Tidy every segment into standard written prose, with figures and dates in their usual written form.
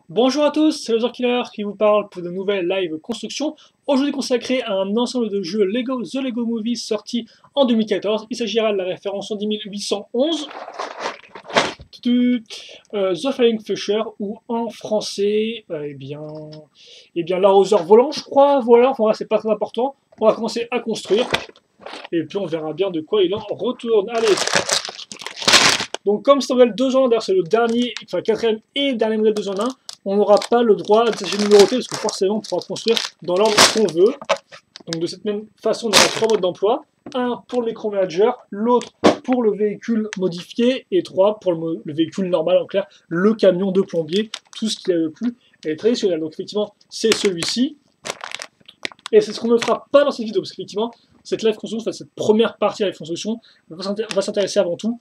Bonjour à tous, c'est le Killer qui vous parle pour de nouvelles live construction. Aujourd'hui consacré à un ensemble de jeux Lego, The Lego Movie, sorti en 2014. Il s'agira de la référence 10811, The Flying Fisher, ou en français, l'arroseur volant, je crois. Voilà, enfin, c'est pas très important. On va commencer à construire, et puis on verra bien de quoi il en retourne. Allez, donc comme c'est un modèle 2 en 1, d'ailleurs c'est le dernier, enfin quatrième et dernier modèle 2 en 1, on n'aura pas le droit de s'acheter numéroté parce que forcément on pourra construire dans l'ordre qu'on veut. Donc de cette même façon, on aura 3 modes d'emploi. Un pour le micromanager, l'autre pour le véhicule modifié, et 3 pour le véhicule normal, en clair, le camion de plombier, tout ce qu'il y a de plus traditionnel. Donc effectivement, c'est celui-ci. Et c'est ce qu'on ne fera pas dans cette vidéo, parce qu'effectivement, cette live construction, enfin, cette première partie de la live construction, va s'intéresser avant tout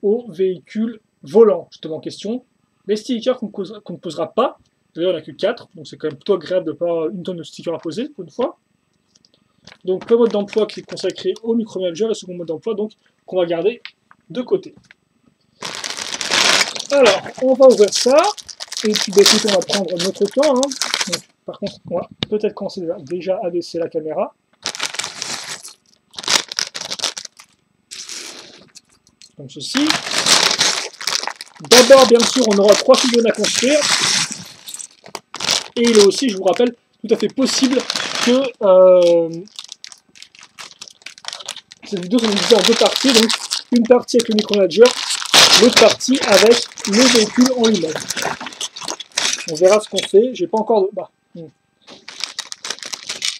aux véhicules volants, justement en question. Les stickers qu'on ne posera pas, d'ailleurs il n'y en a que 4, donc c'est quand même plutôt agréable de ne pas avoir une tonne de stickers à poser, pour une fois. Donc le mode d'emploi qui est consacré au micromanager, le second mode d'emploi, donc qu'on va garder de côté. Alors, on va ouvrir ça, et puis bah, écoute, on va prendre notre temps. Hein. Donc, par contre, on va peut-être commencer déjà à baisser la caméra. Comme ceci. D'abord, bien sûr, on aura 3 figurines à construire. Et il est aussi, je vous rappelle, tout à fait possible que cette vidéo soit divisée en 2 parties. Donc, une partie avec le micromanager, l'autre partie avec le véhicule en lui-même. On verra ce qu'on fait. J'ai pas encore de...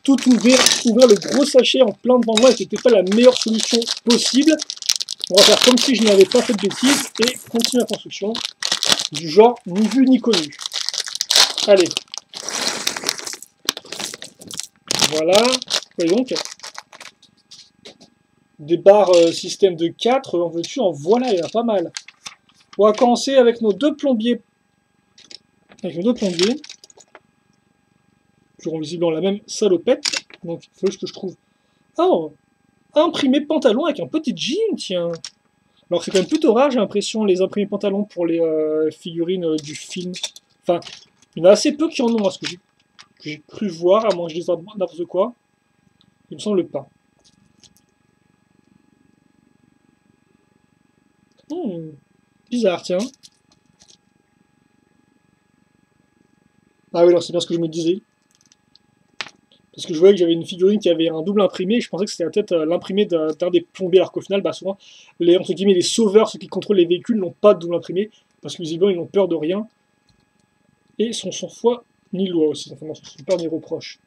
Tout ouvrir le gros sachet en plein devant moi, c'était pas la meilleure solution possible. On va faire comme si je n'avais pas fait de bêtises et continuer la construction du genre ni vu ni connu. Allez. Voilà. Voyez donc. Des barres système de 4, en veux-tu, en voilà, il y en a pas mal. On va commencer avec nos deux plombiers. Toujours visiblement la même salopette. Donc il faut juste que je trouve... Oh, imprimé pantalon avec un petit jean, tiens. Alors c'est quand même plutôt rare, j'ai l'impression, les imprimés pantalons pour les figurines du film. Enfin, il y en a assez peu qui en ont, à ce que j'ai cru voir, à moins que je dise n'importe quoi. Il me semble pas. Bizarre, tiens. Ah oui, alors c'est bien ce que je me disais. Parce que je voyais que j'avais une figurine qui avait un double imprimé, et je pensais que c'était peut-être l'imprimé d'un des plombiers, alors qu'au final, bah, souvent, entre guillemets, les sauveurs, ceux qui contrôlent les véhicules, n'ont pas de double imprimé, parce que visiblement, ils n'ont peur de rien, et sont sans foi ni loi aussi, enfin, sans peur ni reproche.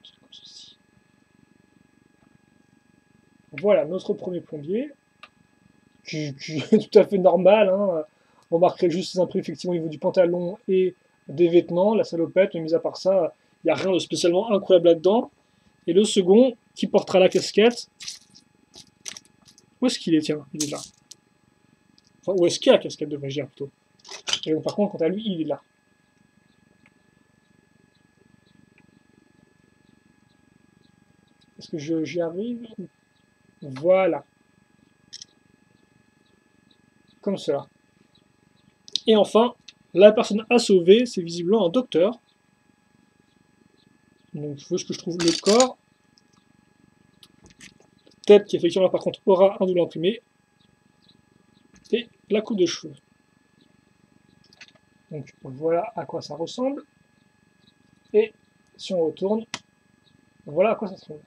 Voilà, notre premier plombier, qui est tout à fait normal, hein. On remarquerait juste les imprimés, effectivement, au niveau du pantalon et des vêtements, la salopette, mais mis à part ça, il n'y a rien de spécialement incroyable là-dedans. Et le second, qui portera la casquette. Où est-ce qu'il est, tiens? Il est là. Enfin, où est-ce qu'il y a la casquette, devrais-je dire, plutôt. Et bon, par contre, quant à lui, il est là. Est-ce que j'y arrive? Voilà. Comme cela. Et enfin, la personne à sauver, c'est visiblement un docteur. Donc, il faut que je trouve le corps. Tête qui, effectivement, par contre, aura un double imprimé. Et la coupe de cheveux. Donc, voilà à quoi ça ressemble. Et si on retourne, voilà à quoi ça ressemble.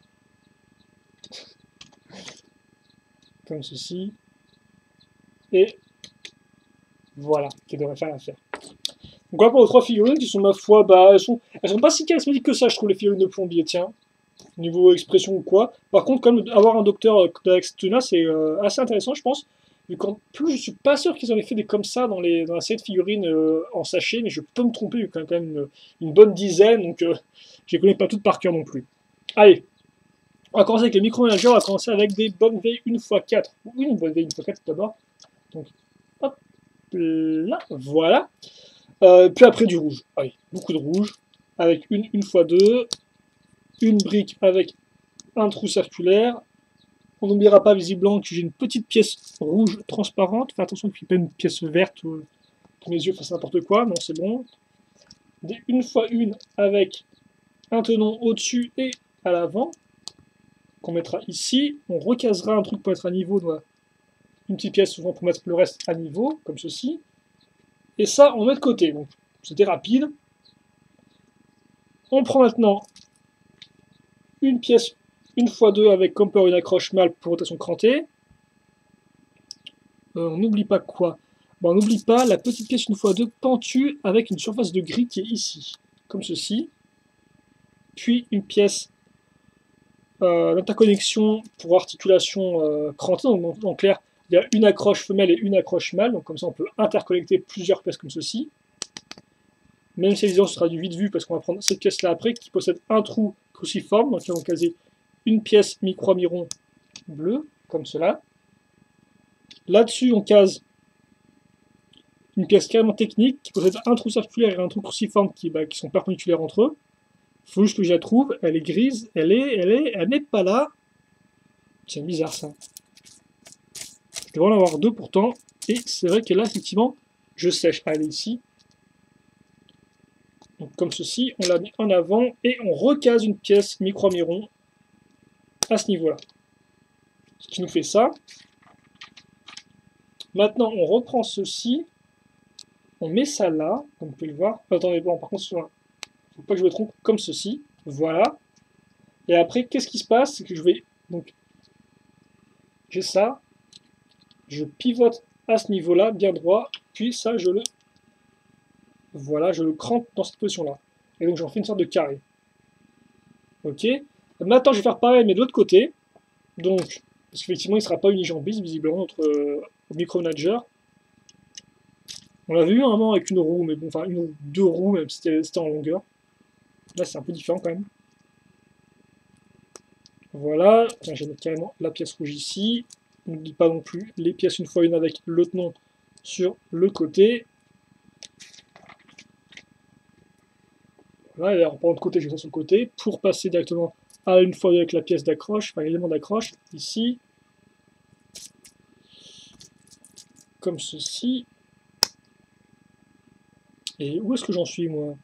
Comme ceci. Et voilà, qui devrait faire l'affaire. Donc voilà pour les 3 figurines qui sont, ma foi, bah, elles sont pas si charismatiques que ça, je trouve, les figurines de plombier, tiens. Niveau expression ou quoi. Par contre, comme avoir un docteur avec cette tenue-là, c'est assez intéressant, je pense. Vu qu'en plus, je suis pas sûr qu'ils en aient fait des comme ça dans la série de figurines en sachet, mais je peux me tromper, il y a quand même une bonne dizaine, donc je les connais pas toutes par cœur non plus. Allez, on va commencer avec les micro-managers, on va commencer avec des bonnes V 1x4. Ou une bonne V 1x4 d'abord. Donc, hop là, voilà. Puis après du rouge. Ah oui, beaucoup de rouge. Avec une 1x2. Une brique avec un trou circulaire. On n'oubliera pas visiblement que j'ai une petite pièce rouge transparente. Fais attention qu'il n'y ait pas une pièce verte pour mes yeux fassent n'importe quoi. Non, c'est bon. des 1x1 avec un tenon au-dessus et à l'avant, qu'on mettra ici. On recasera un truc pour être à niveau, une petite pièce souvent pour mettre le reste à niveau, comme ceci. Et ça, on met de côté. Donc, c'était rapide. On prend maintenant une pièce 1x2 avec encore une accroche mâle pour rotation crantée. On n'oublie pas quoi? Bon, on n'oublie pas la petite pièce 1x2 pentue avec une surface de gris qui est ici, comme ceci. Puis une pièce d'interconnexion pour articulation crantée. Donc, en clair, il y a une accroche femelle et une accroche mâle. Donc comme ça, on peut interconnecter plusieurs pièces comme ceci. Même si évidemment, ce sera du vite vu parce qu'on va prendre cette pièce-là après qui possède un trou cruciforme. Donc, ils vont caser une pièce micro-miron bleue, comme cela. Là-dessus, on case une pièce carrément technique qui possède un trou circulaire et un trou cruciforme qui sont perpendiculaires entre eux. Il faut juste que je la trouve. Elle est grise. Elle n'est pas là. C'est bizarre ça. Je devrais en avoir deux pourtant. Et c'est vrai que là, effectivement, je sèche. Elle est ici. Donc comme ceci, on la met en avant et on recase une pièce micro-miron à ce niveau-là. Ce qui nous fait ça. Maintenant, on reprend ceci. On met ça là, comme vous pouvez le voir. Attendez, bon, par contre, il ne faut pas que je me trompe, comme ceci. Voilà. Et après, qu'est-ce qui se passe? C'est que je vais... Donc, j'ai ça. Je pivote à ce niveau-là, bien droit. Puis ça, je le... Voilà, je le crampe dans cette position-là. Et donc, j'en fais une sorte de carré. Ok. Maintenant, je vais faire pareil, mais de l'autre côté. Donc, parce qu'effectivement, il ne sera pas unijambiste, visiblement, notre micromanager. On l'a vu un moment avec une roue, mais bon, enfin, une ou deux roues, même si c'était en longueur. Là, c'est un peu différent quand même. Voilà. Tiens, je vais mettre carrément la pièce rouge ici. N'oublie pas non plus les pièces 1x1 avec le tenon sur le côté. Voilà, et alors, par l'autre côté, je vais sur le côté pour passer directement à 1x2 avec la pièce d'accroche, enfin l'élément d'accroche, ici. Comme ceci. Et où est-ce que j'en suis, moi?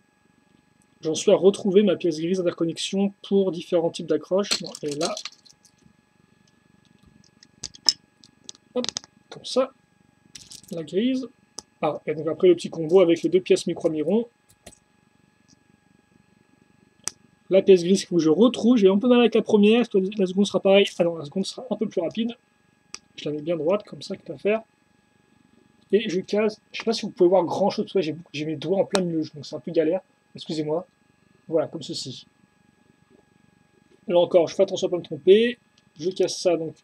J'en suis à retrouver ma pièce grise d'interconnexion pour différents types d'accroches. Elle est là. Hop, comme ça. La grise. Ah, et donc après le petit combo avec les deux pièces micro-miron. La pièce grise que je retrouve. J'ai un peu mal avec la première. La seconde sera pareil. Ah non, la seconde sera un peu plus rapide. Je la mets bien droite, comme ça, qu'il à faire. Et je case. Je sais pas si vous pouvez voir grand chose. J'ai mes doigts en plein milieu, donc c'est un peu galère. Excusez-moi. Voilà, comme ceci. Là encore, je fais attention à ne pas me tromper. Je casse ça donc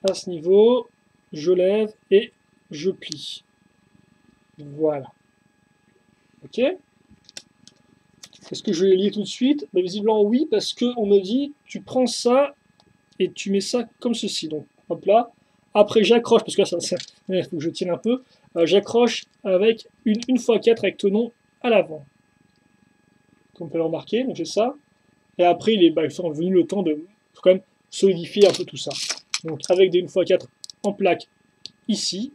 à ce niveau. Je lève et je plie. Voilà. Ok. Est-ce que je vais lier tout de suite? Bah, visiblement oui, parce qu'on me dit, tu prends ça et tu mets ça comme ceci. Donc, hop là. Après, j'accroche, parce que là, il faut que je tienne un peu. J'accroche avec une 1x4 avec tenon à l'avant. Comme on peut le remarquer, donc j'ai ça. Et après, il est venu le temps de quand même solidifier un peu tout ça. Donc, avec des 1x4 en plaque ici.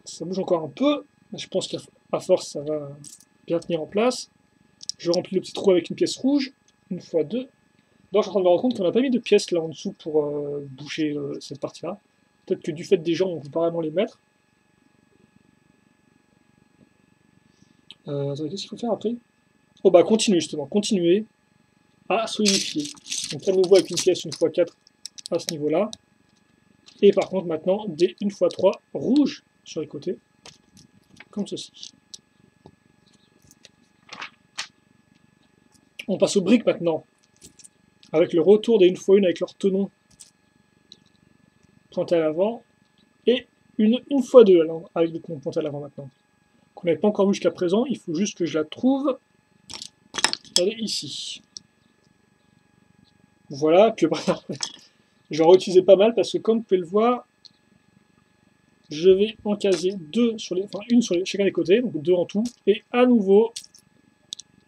Ça bouge encore un peu. Je pense qu'à force, ça va bien tenir en place. Je remplis le petit trou avec une pièce rouge. 1x2. Donc, je suis en train de me rendre compte qu'on n'a pas mis de pièces là en dessous pour boucher cette partie-là. Peut-être que du fait des gens, on peut pas vraiment les mettre. Qu'est-ce qu'il faut faire après? Oh bah continuer justement, continuer à solidifier. Donc à nouveau avec une pièce 1x4 à ce niveau-là. Et par contre maintenant des 1x3 rouges sur les côtés, comme ceci. On passe aux briques maintenant, avec le retour des 1x1 avec leur tenon pointé à l'avant, et une 1x2 avec le tenon pointé à l'avant maintenant. Qu'on n'avait pas encore vu jusqu'à présent, il faut juste que je la trouve. Elle est ici. Voilà, puis j'en réutilisais pas mal parce que comme vous pouvez le voir, je vais en caser deux sur une sur chacun des côtés, donc deux en tout, et à nouveau,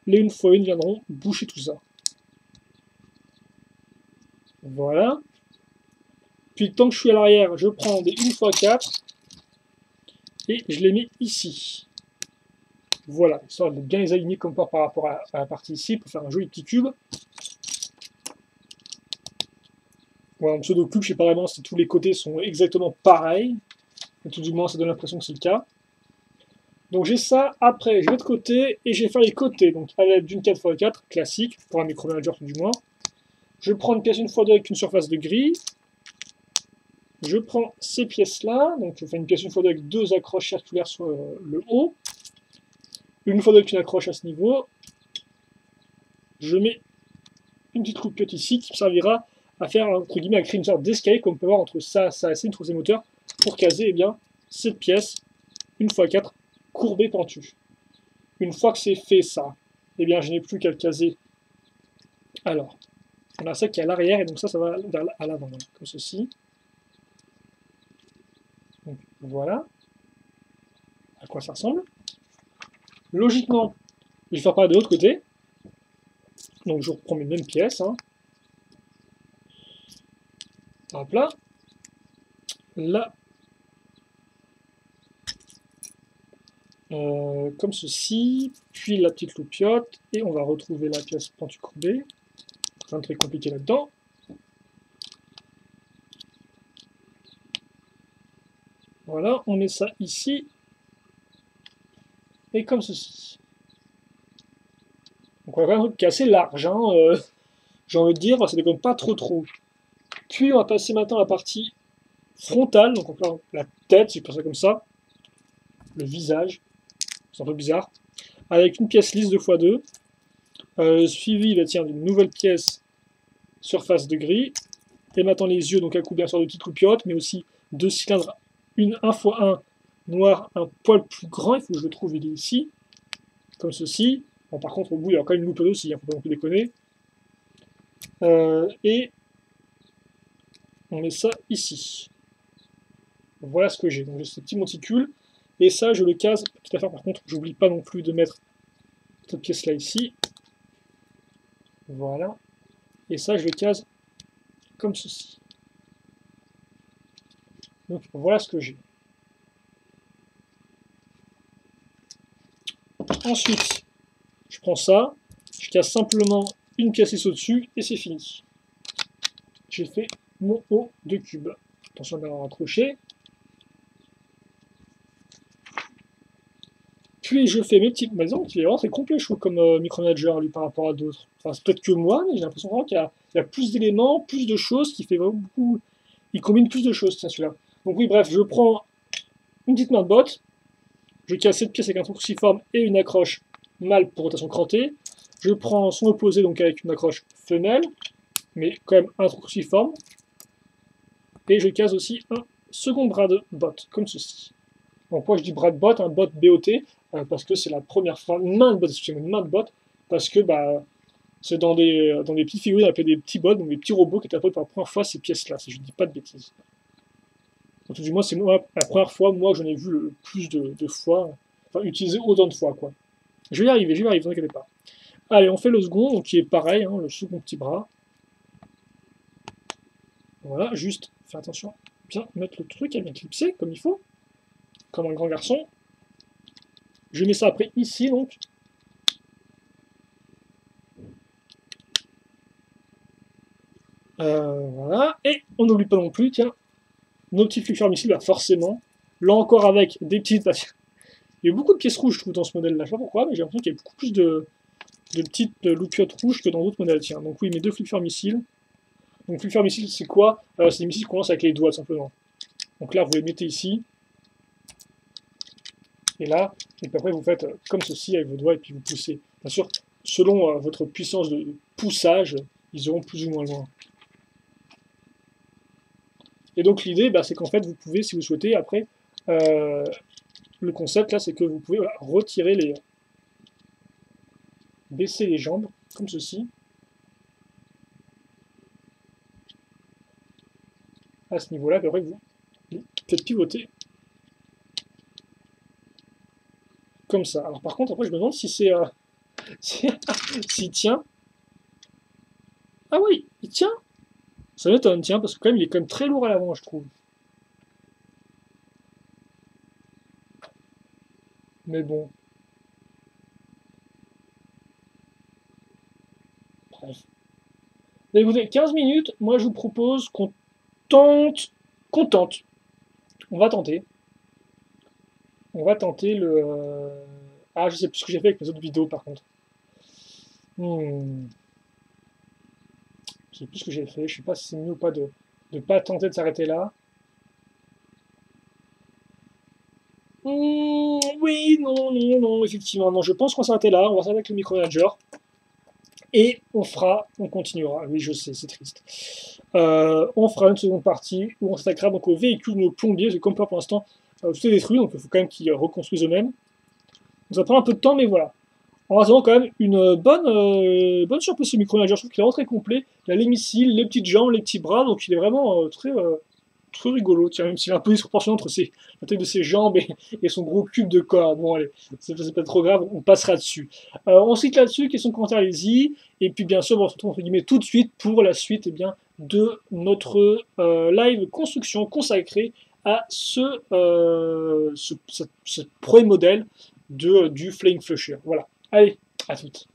les 1x1 viendront boucher tout ça. Voilà. Puis tant que je suis à l'arrière, je prends des 1x4 et je les mets ici. Voilà, histoire de bien les aligner comme par rapport à la partie ici, pour faire un joli petit cube. Voilà, un pseudo-cube, je sais pas vraiment si tous les côtés sont exactement pareils, mais tout du moins ça donne l'impression que c'est le cas. Donc j'ai ça, après je vais de côté, et je vais faire les côtés, donc à l'aide d'une 4x4, classique, pour un micromanager tout du moins. Je prends une pièce 1x2 avec une surface de gris. Je prends ces pièces-là, donc je fais une pièce 1x2 avec deux accroches circulaires sur le haut. Une fois avec une accroche à ce niveau. Je mets une petite loupiote ici qui me servira à faire, entre guillemets, à créer une sorte d'escalier qu'on peut voir entre ça, ça et ça, une troisième hauteur, pour caser, eh bien, cette pièce, 1x4, courbée pentue. Une fois que c'est fait ça, eh bien, je n'ai plus qu'à le caser. Alors, on a ça qui est à l'arrière, et donc ça va vers à l'avant, comme ceci. Donc, voilà à quoi ça ressemble. Logiquement, je vais faire pareil de l'autre côté. Donc, je reprends mes mêmes pièces. Hein. Hop là. Là. Comme ceci. Puis la petite loupiote. Et on va retrouver la pièce pentue courbée. Rien de très compliqué là-dedans. Voilà, on met ça ici. Et comme ceci. Donc on a quand même un truc qui est assez large. Hein, j'ai envie de dire, ça déconne pas trop. Puis on va passer maintenant à la partie frontale. Donc on peut faire la tête, si je pense ça comme ça. Le visage. C'est un peu bizarre. Avec une pièce lisse 2x2. Suivi d'une nouvelle pièce surface de gris. Et maintenant les yeux, donc à coup bien sûr de petites loupiottes, mais aussi deux cylindres, une 1x1 noir, un poil plus grand, il faut que je le trouve, il est ici, comme ceci. Bon, par contre, au bout, il y a quand même une loupe aussi, il ne faut pas non plus déconner. Et on met ça ici. Voilà ce que j'ai. Donc j'ai ce petit monticule, et ça, je le case. Petite affaire, par contre, j'oublie pas non plus de mettre cette pièce-là ici. Voilà. Et ça, je le case comme ceci. Donc voilà ce que j'ai. Ensuite, je prends ça, je casse simplement une pièce au-dessus et c'est fini. J'ai fait mon haut de cube. Attention à bien raccrocher. Puis je fais mes petits. Par exemple, il est vraiment très complet, je trouve, comme micromanager lui par rapport à d'autres. Enfin, c'est peut-être que moi, mais j'ai l'impression vraiment qu'il y a plus d'éléments, plus de choses, qui fait vraiment beaucoup. Il combine plus de choses, tiens, celui-là. Donc, oui, bref, je prends une petite main de botte, je casse cette pièce avec un trou cruciforme et une accroche mâle pour rotation crantée. Je prends son opposé, donc avec une accroche femelle, mais quand même un trou cruciforme. Et je case aussi un second bras de botte, comme ceci. Donc, pourquoi je dis bras de botte, un botte BOT, parce que c'est la première fois, main de botte, parce que c'est dans des petites figurines appelées des petits bots, donc des petits robots qui étaient appelés pour la première fois ces pièces-là, si je ne dis pas de bêtises. Donc, du moins, c'est la première fois, moi, que j'en ai vu le plus de fois, enfin, utilisé autant de fois, quoi. Je vais y arriver, ne vous inquiétez pas. Allez, on fait le second, donc qui est pareil, hein, le second petit bras. Voilà, juste, faire attention, bien mettre le truc à bien clipser, comme il faut, comme un grand garçon. Je mets ça après ici, donc. Voilà, et on n'oublie pas non plus, tiens, nos petits flux ici, bah forcément, là encore avec des petites... Il y a beaucoup de pièces rouges, je trouve, dans ce modèle-là, je sais pas pourquoi, mais j'ai l'impression qu'il y a beaucoup plus de petites loupiottes rouges que dans d'autres modèles, tiens. Donc oui, mes deux flux missiles. Donc flux missiles, c'est quoi? C'est des missiles qui commencent avec les doigts, simplement. Donc là, vous les mettez ici, et là, et puis après, vous faites comme ceci avec vos doigts, et puis vous poussez. Bien sûr, selon votre puissance de poussage, ils iront plus ou moins loin. Et donc l'idée, c'est qu'en fait, vous pouvez, si vous souhaitez, après, le concept là, c'est que vous pouvez retirer les... baisser les jambes, comme ceci. À ce niveau-là, puis après, vous faites pivoter. Comme ça. Alors par contre, après, je me demande si c'est... s'il tient. Ah oui, il tient. Ça m'étonne, tiens, parce que quand même, il est quand même très lourd à l'avant, je trouve. Mais bon, bref. Mais écoutez, 15 minutes, moi je vous propose tente, qu'on tente. On va tenter. On va tenter le. Ah, je sais plus ce que j'ai fait avec mes autres vidéos par contre. Hmm, je sais plus ce que j'ai fait. Je sais pas si c'est mieux ou pas de pas tenter de s'arrêter là. Oui, non, non, non, effectivement, non. Je pense qu'on s'arrêter là. On va s'arrêter avec le micromanager. Et on continuera. Oui, je sais, c'est triste. On fera une seconde partie où on s'attaquera donc aux véhicules de nos plombiers, parce que comme peur pour l'instant, tout est détruit, donc il faut quand même qu'ils reconstruisent eux-mêmes. Ça prend un peu de temps, mais voilà. En attendant quand même une bonne surprise ce micromanager. Je trouve qu'il est vraiment très complet. Il a les missiles, les petites jambes, les petits bras, donc il est vraiment très rigolo. Tiens, même s'il est un peu disproportionné entre la taille de ses jambes et son gros cube de corps. Bon, allez, c'est pas trop grave, on passera dessus. On se quitte là-dessus, question de commentaire, allez-y. Et puis bien sûr, on se retrouve entre guillemets tout de suite pour la suite de notre live construction consacré à ce premier modèle du Flame Flusher. Voilà. Allez, à toutes.